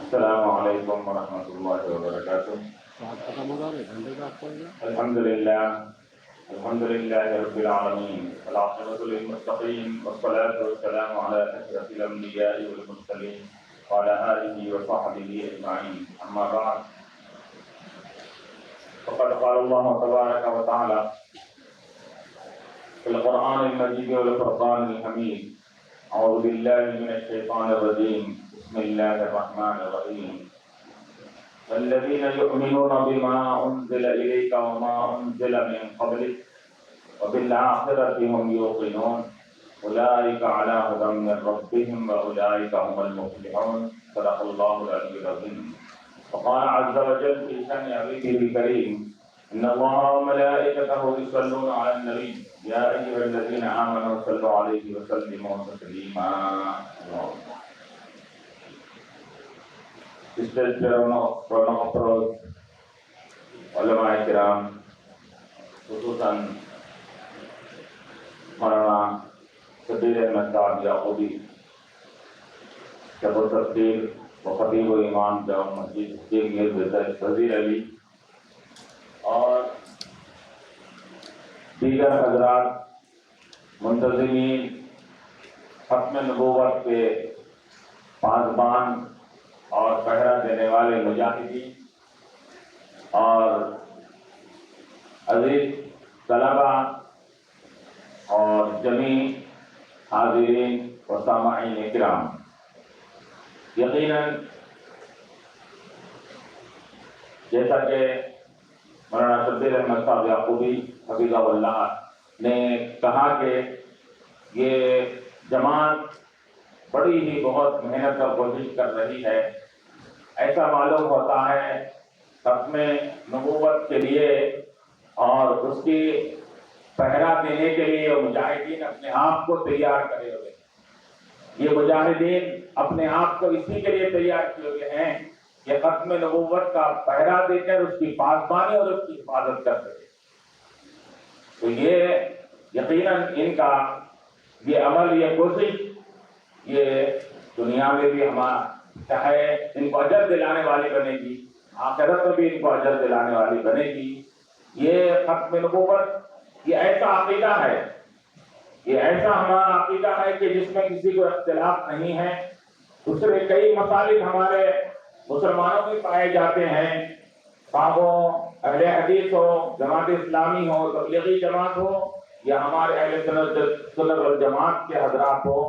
السلام علیکم ورحمۃ اللہ وبرکاتہ۔ الحمد للہ رب العالمین والعاقبۃ للمتقین والصلاۃ والسلام علی اشرف الانبیاء والمرسلین وعلی آلہ وصحبہ اجمعین، اما بعد فقد قال اللہ تبارک وتعالی فی القرآن المجید والفرقان الحمید، اعوذ باللہ من الشیطان الرجیم، بسم اللہ الرحمن الرحیم، والذین یؤمنون بما انزل الیک وما انزل من قبلک وبالآخرۃ هم یوقنون اولئک علی ھدی من ربہم واولئک هم المفلحون۔ صدق اللہ العلی العظیم۔ وقال عز وجل في شأن عبیدہ الکریم، ان اللہ وملائکتہ یصلون علی النبی یا ایھا الذین آمنوا صلوا علیہ وسلموا تسلیما۔ اسٹیج پہ رونق افروز علماء کرام، خصوصاً مولانا شبیر احمد صاحب یعقوبی، شب و تفسیر و خطیب و امام جامع مسجد وزیر علی، اور دیگر حضرات، منتظمین ختم نبوت کے پاسبان اور پہرا دینے والے مجاہدین، اور عزیز طلبہ اور جمیع حاضرین و سامعین کرام، یقیناً جیسا کہ مولانا شبیر احمد صاحب یعقوبی حفظہ اللہ نے کہا کہ یہ جماعت بڑی ہی بہت محنت اور کوشش کر رہی ہے، ایسا معلوم ہوتا ہے ختم نبوت کے لیے اور اس کی پہرا دینے کے لیے مجاہدین اپنے آپ کو تیار کرے ہوئے ہیں۔ یہ مجاہدین اپنے آپ کو اسی کے لیے تیار کیے ہوئے ہیں کہ ختم نبوت کا پہرا دے کر اس کی پاسبانی اور اس کی حفاظت کر سکے۔ تو یہ یقیناً ان کا یہ عمل، یہ کوشش، یہ دنیا میں بھی ہمارا چاہے ان کو اجر دلانے والی بنے گی، آخرت میں بھی ان کو اجر دلانے والی بنے گی۔ یہ ختم نبوت یہ ایسا عقیدہ ہے، یہ ایسا ہمارا عقیدہ ہے کہ جس میں کسی کو اختلاف نہیں ہے۔ دوسرے کئی مسالک ہمارے مسلمانوں میں پائے جاتے ہیں، خواہ وہ اہل حدیث ہو، جماعت اسلامی ہو، تبلیغی جماعت ہو، یا ہمارے اہل سنت والجماعت کے حضرات ہو،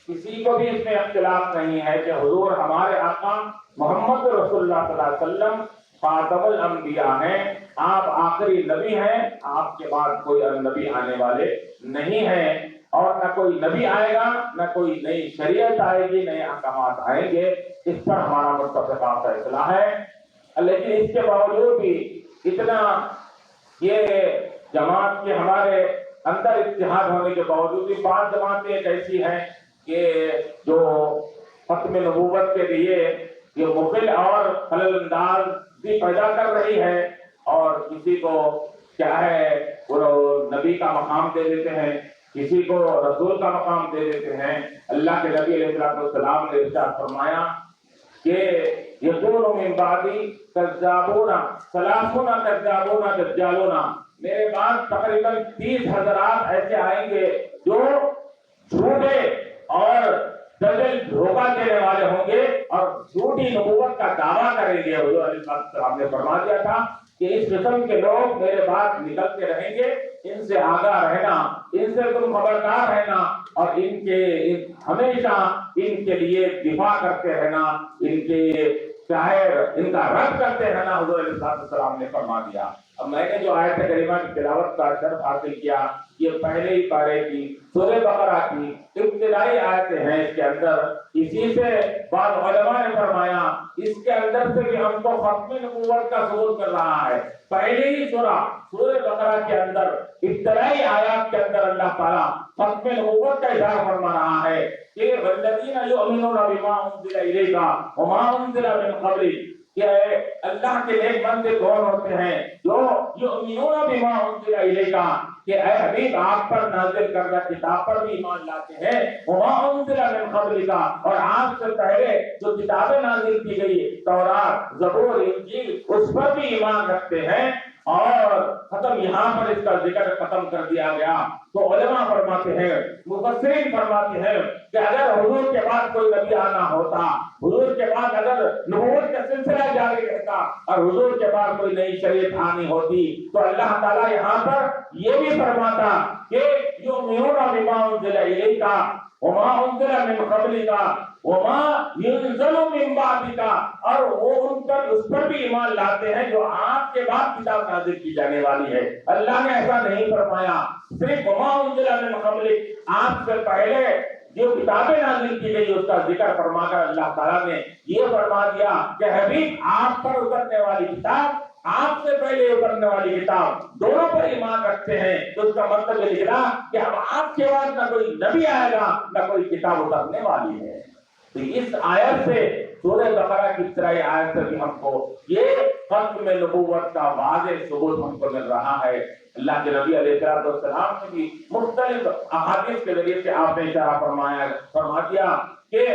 کسی کو بھی اس میں اختلاف نہیں ہے کہ حضور ہمارے آقا محمد رسول اللہ صلی اللہ علیہ وسلم خاتم الانبیاء ہیں، آپ آخری نبی ہیں، آپ کے بعد کوئی نبی آنے والے نہیں ہیں، اور نہ کوئی نبی آئے گا، نہ کوئی نئی شریعت آئے گی، نئے احکامات آئیں گے۔ اس پر ہمارا متفقہ فیصلہ ہے۔ لیکن اس کے باوجود بھی اتنا یہ جماعت کے ہمارے اندر اتحاد ہونے کے باوجود بھی بعض جماعتیں ایک ایسی ہیں کہ جو ختم نبوت کے لیے یہ مخل اور خلل انداز بھی پیدا کر رہی ہے، اور کسی کو کیا ہے وہ نبی کا مقام دے دیتے ہیں، کسی کو رسول کا مقام دے دیتے ہیں۔ اللہ کے نبی علیہ السلام نے ارشاد فرمایا کہ یکون من بعدی کذابون ثلاثون کذابون دجالون، میرے بعد تقریباً 30 حضرات ایسے آئیں گے جو جھوٹے اور دجل دھوکہ دینے والے ہوں گے اور جھوٹی نبوت کا دعویٰ کریں گے۔ حضور علیہ السلام نے فرما دیا تھا کہ اس قسم کے لوگ میرے بعد نکلتے رہیں گے، ان سے آگاہ رہنا، ان سے تم خبردار رہنا، اور ان کے ہمیشہ ان کے لیے دفاع کرتے رہنا، ان کے چاہے ان کا رد کرتے رہنا، حضور علیہ السلام نے فرما دیا۔ اب میں نے جو آیت کریمہ کی تلاوت کا شرف حاصل کیا، یہ پہلے ہی پارے کی سورہ بقرہ کی ابتدائی آیتیں ہیں۔ اس کے اندر اسی سے بعض علماء نے فرمایا اس کے اندر سے بھی ہم کو ختم نبوت کا ثبوت کر رہا ہے۔ پہلی ہی سورہ بقرہ کے اندر ابتدائی آیات کے اندر اللہ تعالیٰ ختم نبوت کا اظہار فرما رہا ہے کہ والذین یؤمنون بما انزل الیک وما انزل من قبلک، کہ اللہ کے نیک بندے کون ہوتے ہیں جو یؤمنون بما انزل الیک، کہ اے حبیب آپ پر نازل کردہ کتاب پر بھی ایمان لاتے ہیں، وما انزل من قبلک، اور آپ سے پہلے جو کتابیں نازل کی گئی تورات، زبور، انجیل، اس پر بھی ایمان رکھتے ہیں۔ اور ختم یہاں پر اس کا ذکر ختم کر دیا گیا۔ تو علماء فرماتے ہیں، مفسرین فرماتے ہیں کہ اگر حضور کے بعد کوئی نبی آنا ہوتا، حضور کے بعد اگر نبوت کا سلسلہ جاری رہتا اور حضور کے بعد کوئی نئی شریعت آنی ہوتی، تو اللہ تعالیٰ یہاں پر یہ بھی فرماتا کہ یؤمنون بما انزل الیک وما انزل من قبلک وما ينزل من بعدک، اور وہ ان پر اس پر بھی ایمان لاتے ہیں جو آپ کے بعد کتاب نازل کی جانے والی ہے۔ اللہ نے ایسا نہیں فرمایا صرف وما انزل من قبلک، آپ سے پہلے جو کتابیں نازل کی گئی اس کا ذکر فرما کر اللہ تعالیٰ نے یہ فرما دیا کہ حبیب آپ پر اترنے والی کتاب، آپ سے پہلے اترنے والی کتاب، دونوں پر ایمان رکھتے ہیں۔ تو اس کا مطلب یہ نکلا کہ اب آپ کے بعد نہ کوئی نبی آئے گا نہ کوئی کتاب اترنے والی ہے۔ تو اس آیت سے، سورہ بقرہ کی ابتدائی آیت سے بھی ہم کو یہ ختم نبوت کا واضح ثبوت ہم کو مل رہا ہے۔ اللہ کے نبی علیہ السلام نے بھی مختلف احادیث کے ذریعے سے آپ نے اشارہ فرما دیا کہ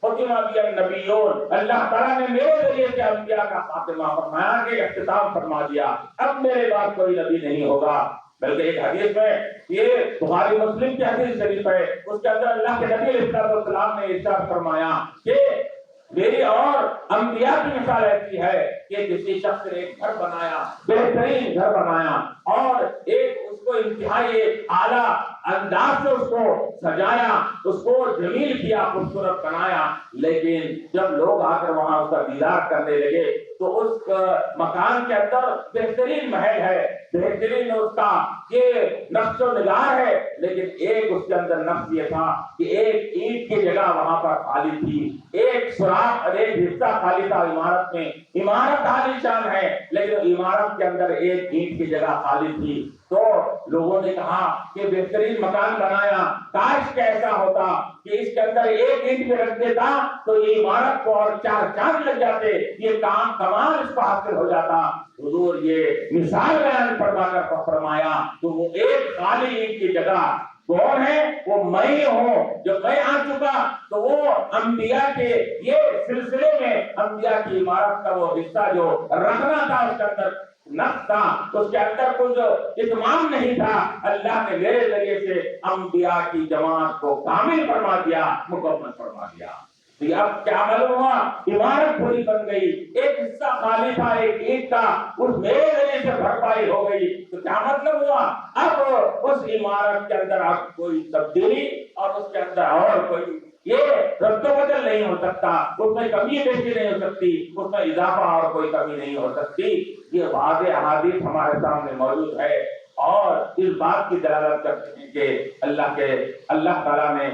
ختم النبیون، اللہ تعالیٰ نے میرے ذریعے سے انبیاء کا خاتمہ فرمایا کہ اختتام فرما دیا، اب میرے بعد کوئی نبی نہیں ہوگا۔ بلکہ ایک حدیث میں، یہ بخاری مسلم کی حدیث شریف ہے، اس کے اندر اللہ کے نبی علیہ السلام نے ارشاد فرمایا کہ میری اور انبیاء کی مثال ایسی ہے کہ کسی شخص نے ایک گھر بنایا، بہترین گھر بنایا، اور ایک اس کو انتہائی اعلیٰ انداز سے اس کو سجایا، اس کو جمیل کیا، خوبصورت بنایا، لیکن جب لوگ آ کر وہاں اس کا دیدار کرنے لگے تو اس مکان کے اندر بہترین محل ہے، بہترین اس کا یہ نقش و نگار ہے، لیکن ایک اس کے اندر نقص یہ تھا کہ ایک اینٹ کی جگہ وہاں پر خالی تھی، ایک سوراخ اور ایک حصہ خالی تھا عمارت میں۔ عمارت عالی شان ہے لیکن عمارت کے اندر ایک اینٹ کی جگہ خالی تھی۔ تو لوگوں نے کہا کہ بہترین مکان بنایا، کاش کیسا ہوتا کہ اس کے اندر ایک اینٹ بھی رکھ دیتا تو یہ عمارت کو اور 4 چاند لگ جاتے، یہ کام کمال اس کو حاصل ہو جاتا۔ حضور یہ مثال بیان فرما کر فرمایا تو وہ ایک خالی اینٹ کی جگہ کون ہے؟ وہ میں ہوں۔ جب میں آ چکا تو وہ انبیاء کے یہ سلسلے میں انبیاء کی عمارت کا وہ حصہ جو رکھنا تھا اس کے اندر نقص تھا، اس کے اندر کچھ اتمام نہیں تھا، اللہ نے میرے ذریعے سے انبیاء کی جماعت کو کامل فرما دیا، مکمل فرما دیا۔ تو اب کیا معلوم ہوا؟ عمارت پوری بن گئی، ایک حصہ خالی تھا ایک اینٹ کا، اس میرے ذریعے سے بھرپائی ہو گئی۔ تو کیا مطلب ہوا؟ اب اس عمارت کے اندر اب کوئی تبدیلی اور اس کے اندر اور کوئی یہ رد و بدل نہیں ہو سکتا، اس میں کمی بیشی نہیں ہو سکتی، اس میں اضافہ اور کوئی کمی نہیں ہو سکتی۔ یہ واضح احادیث ہمارے سامنے موجود ہے اور اس بات کی دلالت کرتے ہیں کہ اللہ تعالیٰ نے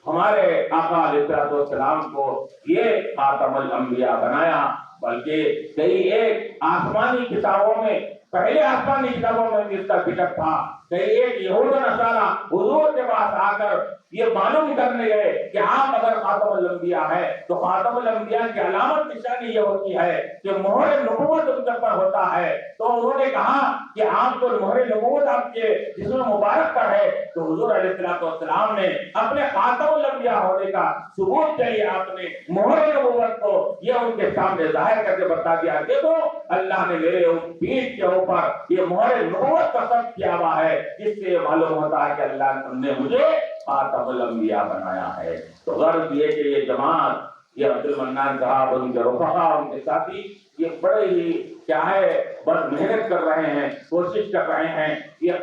ہمارے آقا علیہ السلام کو یہ خاتم الانبیاء بنایا، بلکہ کئی ایک آسمانی کتابوں میں، پہلے آسمانی کتابوں میں بھی اس کا ذکر تھا، کئی ایک یہود و نصارہ حضور کے پاس آ کر یہ معلوم کرنے گئے کہ آپ اگر خاتم الانبیاء ہے تو خاتم الانبیاء کی علامت نشانی یہ ہوتی ہے کہ مہر نبوت ان کے پر ہوتا ہے۔ تو انہوں نے کہا کہ آپ کو مہر نبوت آپ کے جسم مبارک پر ہے، تو حضور علیہ السلام نے اپنے خاتم الانبیاء ہونے کا ثبوت کے لیے آپ نے مہر نبوت کو یہ ان کے سامنے ظاہر کر کے بتا دیا، دیکھو اللہ نے میرے پیٹھ کے اوپر یہ مہر نبوت کا ثبت کیا ہوا ہے، جس سے معلوم ہوتا ہے کہ اللہ نے مجھے خاتم الانبیاء بنایا ہے۔ تو غرض یہ کہ یہ جماعت، یہ عبد المنان صاحب، ان کے رفقا، ان کے ساتھی، یہ بڑے ہی کیا ہے بڑی محنت کر رہے ہیں، کوشش کر رہے ہیں۔ یہ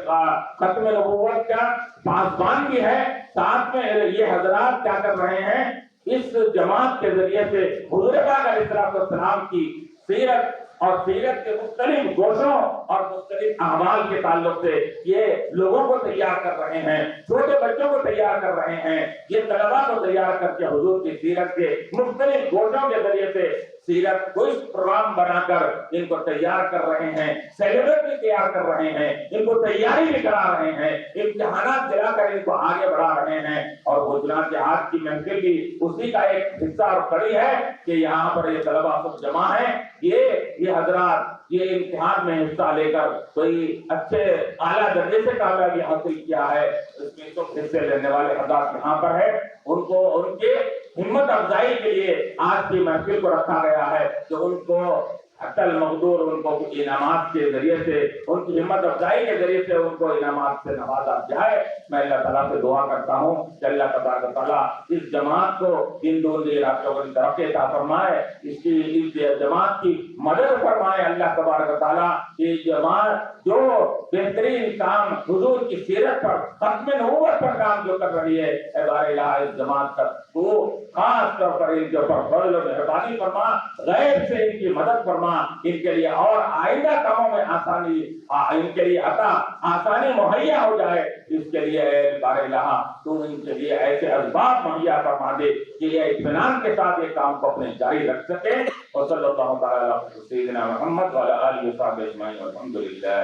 ختم نبوت کا پاسبان بھی ہے، ساتھ میں یہ حضرات کیا کر رہے ہیں، اس جماعت کے ذریعے سے حضور پاک علیہ السلام کی سیرت اور سیرت کے مختلف گوشوں اور مختلف احوال کے تعلق سے یہ لوگوں کو تیار کر رہے ہیں، چھوٹے بچوں کو تیار کر رہے ہیں، یہ طلباء کو تیار کر کے حضور کی سیرت کے مختلف گوشوں کے ذریعے سے سیرت کوئی پروگرام بنا کر ان کو تیار کر رہے ہیں، سیلیبس بھی تیار کر رہے ہیں، ان کو تیاری بھی کرا رہے ہیں، امتحانات دلا کر ان کو آگے بڑھا رہے ہیں. اور وہ جناب جہاد کی محفل بھی اسی کا ایک حصہ اور کڑی ہے کہ یہاں پر یہ طلباء سب جمع ہیں. یہ حضرات یہ امتحان میں حصہ لے کر کوئی اچھے اعلیٰ درجے سے کامیابی حاصل کیا ہے، اس میں تو حصے لینے والے حضرات یہاں پر ہے. ان کو ان کے ہمت افزائی کے لیے آج کی محفل کو رکھا گیا ہے کہ ان کو عقل مقدور ان کو انعامات کے ذریعے سے، ان کی ہمت افزائی کے ذریعے سے ان کو انعامات سے نوازا جائے. میں اللہ تعالیٰ سے دعا کرتا ہوں کہ اللہ تبارک و تعالیٰ اس جماعت کو ان دونوں علاقوں کو ترقی عطا فرمائے، اس جماعت کی مدد فرمائے. اللہ تبارک و تعالیٰ یہ جماعت جو بہترین کام حضور کی سیرت پر، ختم نبوت پر کام جو کر رہی ہے، اے بار الہ اس جماعت کا تو خاص طور پر ان کے اوپر فضل و مہربانی فرما، غیب سے ان کی مدد فرما، ان کے لیے اور آئندہ کاموں میں آسانی ان کے لیے آسانی مہیا ہو جائے. اس کے لیے اے بار الہ تو ان کے لیے ایسے اسباب مہیا فرما دے کہ یہ اطمینان کے ساتھ یہ کام کو اپنے جاری رکھ سکے. اور صلی اللہ تعالی علی سیدنا محمد وعلی آلہ وصحبہ اجمعین والحمد للہ.